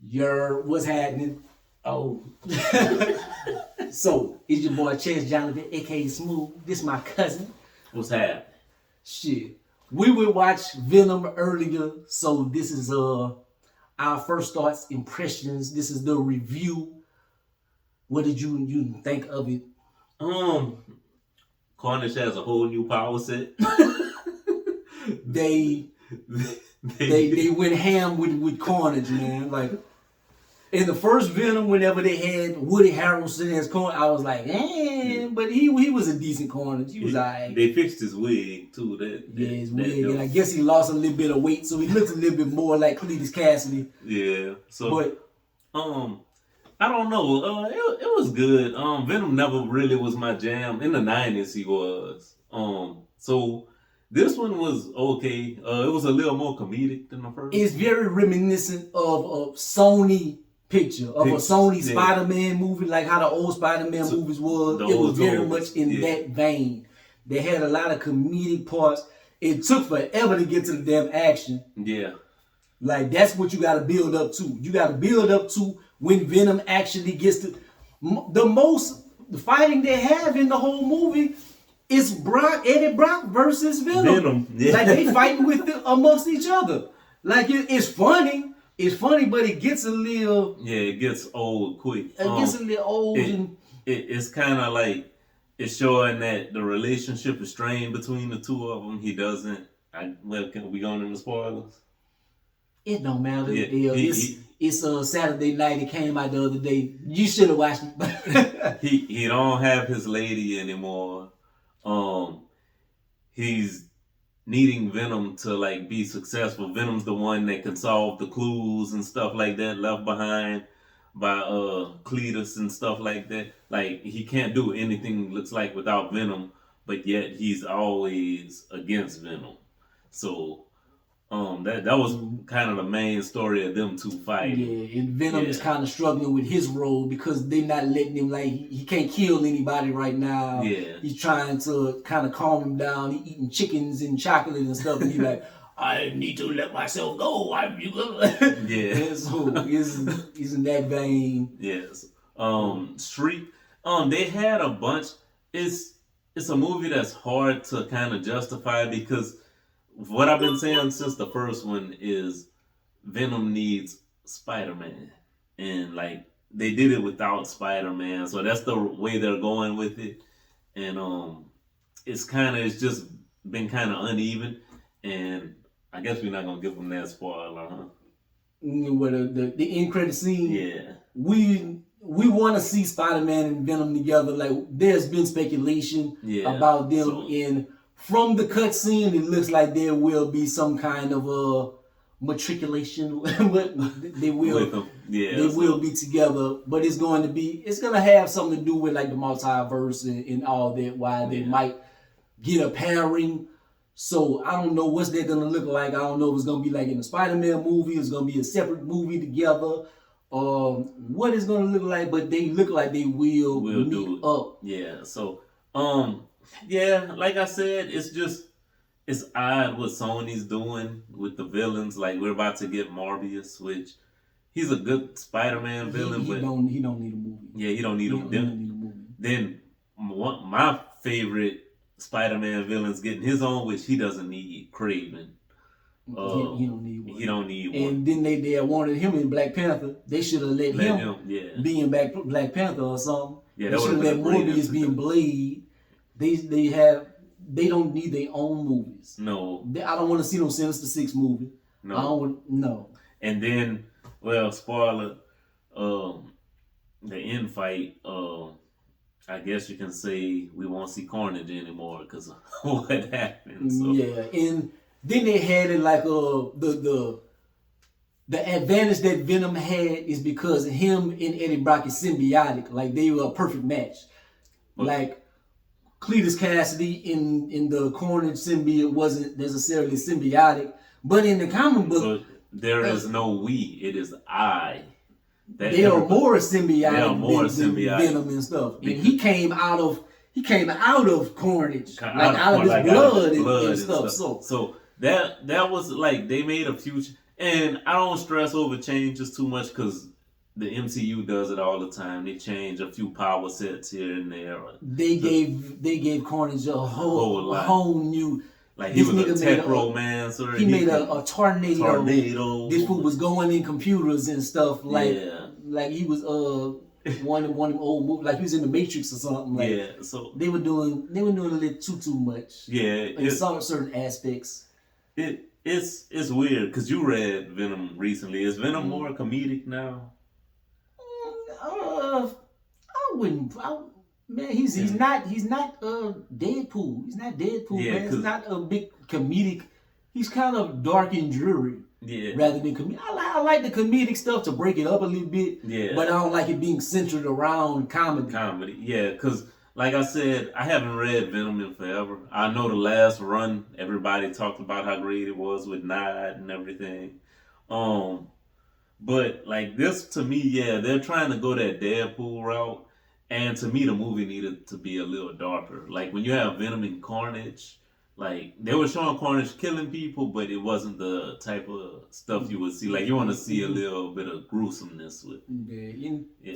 What's happening? Oh. So, it's your boy ChanceJolivette, aka Smooth. This my cousin. What's happening? Shit. We would watch Venom earlier, so this is our first thoughts, impressions. This is the review. What did you think of it? Carnage has a whole new power set. They went ham with Carnage, man. Like in the first Venom, whenever they had Woody Harrelson as Carnage, I was like, but he was a decent Carnage. He was alright. They fixed his wig too. His wig, and I guess he lost a little bit of weight, so he looks a little bit more like Cletus Kasady. Yeah. So, but I don't know. It was good. Venom never really was my jam. In the 90s, he was. So this one was okay. It was a little more comedic than the first. It's very reminiscent of a Sony picture of a Sony Spider-Man movie, like how the old Spider-Man movies was. It was very much in that vein. They had a lot of comedic parts. It took forever to get to the damn action. Yeah. Like that's what you got to build up to. You got to build up to when Venom actually gets to the fighting they have in the whole movie is Eddie Brock versus Venom. Yeah. Like they fighting amongst each other. Like it's funny. It's funny, but it gets a little. Yeah, it gets old quick. It gets a little old, it's kind of like it's showing that the relationship is strained between the two of them. He doesn't. Can we go into spoilers? It don't matter. It's Saturday night. It came out the other day. You should have watched it. he don't have his lady anymore. He's needing Venom to like be successful. Venom's the one that can solve the clues and stuff like that left behind by Cletus and stuff like that. Like he can't do anything looks like without Venom, but yet he's always against Venom. So that was kind of the main story of them two fighting. Yeah, and Venom is kind of struggling with his role because they're not letting him, like, he can't kill anybody right now. Yeah. He's trying to kind of calm him down. He eating chickens and chocolate and stuff, and he's like, I need to let myself go. Yeah. So he's in that vein. Yes. Street. They had a bunch. It's a movie that's hard to kind of justify because what I've been saying since the first one is Venom needs Spider-Man. And like they did it without Spider-Man. So that's the way they're going with it. And it's just been kind of uneven. And I guess we're not gonna give them that spoiler, huh? What the end credit scene? Yeah. We want to see Spider-Man and Venom together. Like there's been speculation about them in. From the cutscene, it looks like there will be some kind of a matriculation. They will be together, but it's going to have something to do with like the multiverse and all that. Why they might get a pairing. So I don't know what's that gonna look like. I don't know if it's gonna be like in the Spider-Man movie. It's gonna be a separate movie together. What it's gonna look like, but they look like they will meet up. Yeah. So yeah, like I said, it's odd what Sony's doing with the villains. Like we're about to get Morbius, which he's a good Spider-Man villain, he but don't need a movie. Yeah, he don't need him. Then my favorite Spider-Man villain's getting his own, which he doesn't need. Craven. He don't need one. He don't need one. And then they wanted him in Black Panther. They should have let him be in Black Panther or something. Yeah, they should have let Morbius be in Blade. They don't need their own movies. No. I don't want to see no Sinister Six movie. No. And then, well, spoiler, the end fight, I guess you can say we won't see Carnage anymore because of what happened. So. Yeah, and then they had it like the advantage that Venom had is because him and Eddie Brock is symbiotic. Like they were a perfect match. Like Cletus Kasady in the Carnage symbiote wasn't necessarily symbiotic, but in the comic book, there is no we. It is I. They are more symbiotic than Venom and stuff. And he came out of Carnage, out of his blood and stuff. So that was like they made a future. And I don't stress over changes too much because the MCU does it all the time. They change a few power sets here and there. They gave Carnage a whole new. Like he was a tech romancer. He made a tornado. This fool was going in computers and stuff like he was one of them old movies, like he was in the Matrix or something. Like, so they were doing a little too much. Yeah, in some certain aspects. It's weird because you read Venom recently. Is Venom more comedic now? I wouldn't. Man, he's not Deadpool. He's not Deadpool. Yeah, man. He's not a big comedic. He's kind of dark and dreary. Yeah. Rather than comedic. I like the comedic stuff to break it up a little bit. Yeah. But I don't like it being centered around comedy. Yeah, because like I said, I haven't read Venom in forever. I know the last run, everybody talked about how great it was with Nod and everything. But like this, to me, they're trying to go that Deadpool route. And to me, the movie needed to be a little darker. Like when you have Venom and Carnage, like they were showing Carnage killing people, but it wasn't the type of stuff you would see. Like you want to see a little bit of gruesomeness with.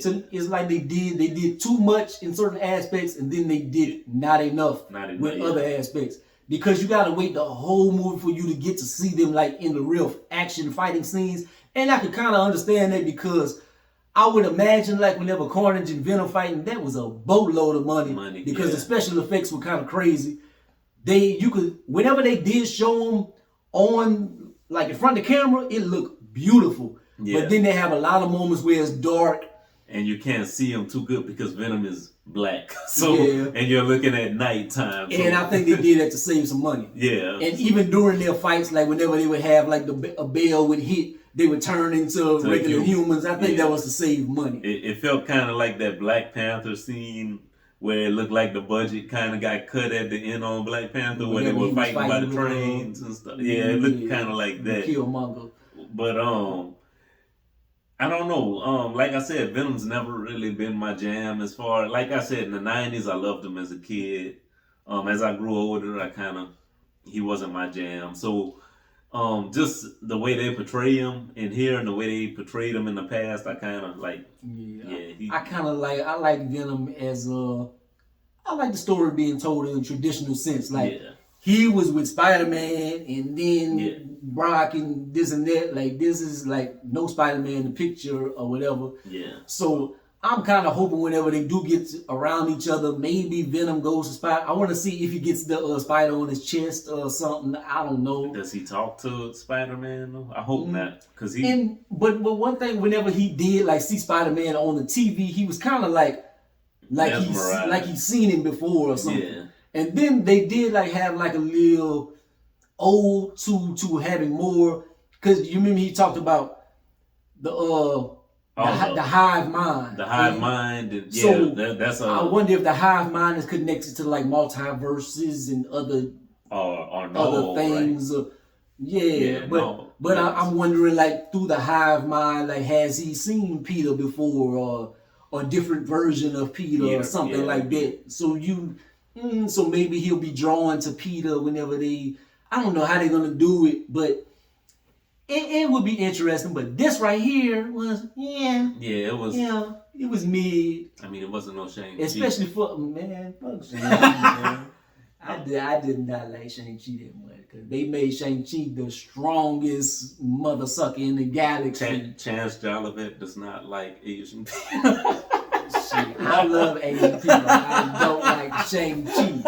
So it's like they did too much in certain aspects, and then they did not enough with other aspects. Because you gotta wait the whole movie for you to get to see them like in the real action fighting scenes. And I could kind of understand that because I would imagine like whenever Carnage and Venom fighting, that was a boatload of money because the special effects were kind of crazy. Whenever they did show them on like in front of the camera, it looked beautiful. Yeah. But then they have a lot of moments where it's dark and you can't see them too good because Venom is black. And you're looking at nighttime. And I think they did that to save some money. Yeah. And even during their fights, like whenever they would have like a bell would hit, they would turn into regular humans. I think that was to save money. It felt kind of like that Black Panther scene where it looked like the budget kind of got cut at the end on Black Panther when they were fighting by the trains and stuff. Yeah, it looked kind of like that. Killmonger. But I don't know. Like I said, Venom's never really been my jam as far. Like I said, in the 90s, I loved him as a kid. As I grew older, he wasn't my jam. So just the way they portray him in here and the way they portrayed him in the past, I kind of like. I like Venom as I like the story being told in a traditional sense. Like he was with Spider-Man and then Brock and this and that. Like this is like no Spider-Man in the picture or whatever. Yeah. So I'm kind of hoping whenever they do get around each other, maybe Venom goes to Spider. I want to see if he gets the spider on his chest or something. I don't know. Does he talk to Spider-Man though? I hope not, cause But one thing, whenever he did like see Spider-Man on the TV, he was kind of like he's seen him before or something. Yeah. And then they did like have like a little ode to having more, cause you remember he talked about the hive mind. The hive mind. And, that's I wonder if the hive mind is connected to like multiverses and other things. Right? I'm wondering like through the hive mind, like has he seen Peter before or a different version of Peter or something like that? So so maybe he'll be drawn to Peter whenever I don't know how they're gonna do it, but it would be interesting. But this right here was it was mid. I mean, it wasn't no Shang-Chi. Especially for fuck Shang-Chi. I did not like Shang-Chi that much because they made Shang-Chi the strongest mother sucker in the galaxy. ChanceJolivette does not like Asian people. Shit, I love Asian people. I don't like Shang-Chi.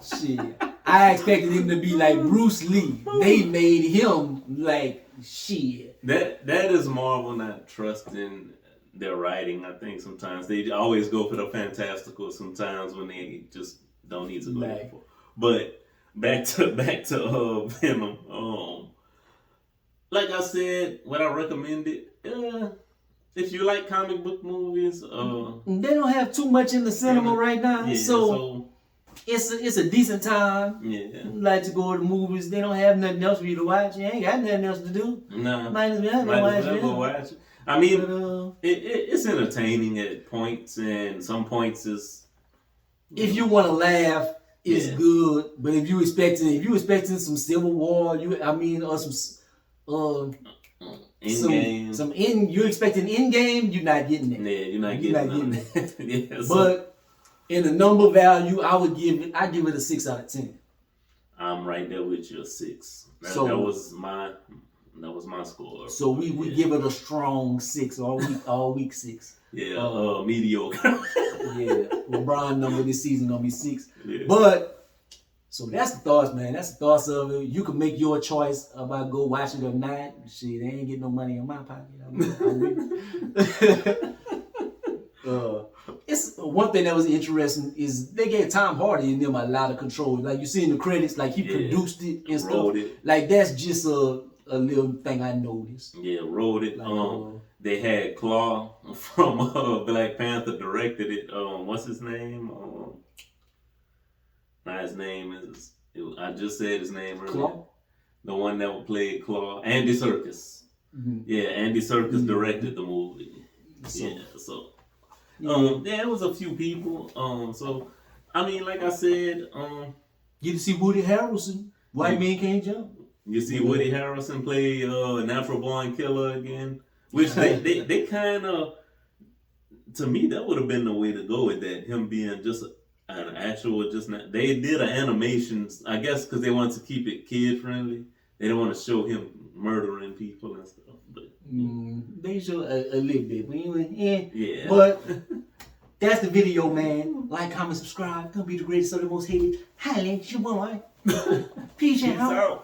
Shit. I expected him to be like Bruce Lee. They made him like shit. That is Marvel not trusting their writing. I think sometimes they always go for the fantastical sometimes when they just don't need to go for. But back to Venom. Like I said, would I recommend it? If you like comic book movies, they don't have too much in the cinema right now, so it's a decent time. Yeah, like to go to the movies. They don't have nothing else for you to watch. You ain't got nothing else to do. No, might as well go watch it. I mean, it's entertaining at points, and some points is. If you want to laugh, it's good. But if you expecting some Civil War, or You're expecting in game, you're not getting it. Yeah, you're not getting it. Yeah, but in a number value, I give it a 6 out of 10. I'm right there with you, a 6. That was my score. So we give it a strong 6 all week 6. Yeah, mediocre. Yeah, LeBron number this season gonna be 6. Yeah. But so that's the thoughts, man. That's the thoughts of it. You can make your choice about go watch it or not. Shit, they ain't getting no money in my pocket. It's one thing that was interesting is they gave Tom Hardy and them a lot of control. Like you see in the credits, like he produced it and stuff. Like that's just a little thing I noticed. Yeah, wrote it. Like, they had Claw from Black Panther directed it. What's his name? His name is. I just said his name earlier. Claw? The one that played Claw, Andy Serkis. Mm-hmm. Yeah, Andy Serkis directed the movie. It was a few people. So I mean, like I said, you to see Woody Harrelson. White Man Can't Jump. You see Woody Harrelson play Natural Born Killer again, which they kind of, to me, that would have been the way to go with that. Him being just an actual, they did an animation, I guess, because they wanted to keep it kid friendly. They didn't want to show him murdering people and stuff. But they show a little bit, but anyway, yeah. But that's the video, man. Like, comment, subscribe. Gonna be the greatest of the most hated. Highly, it's your boy. Peace out.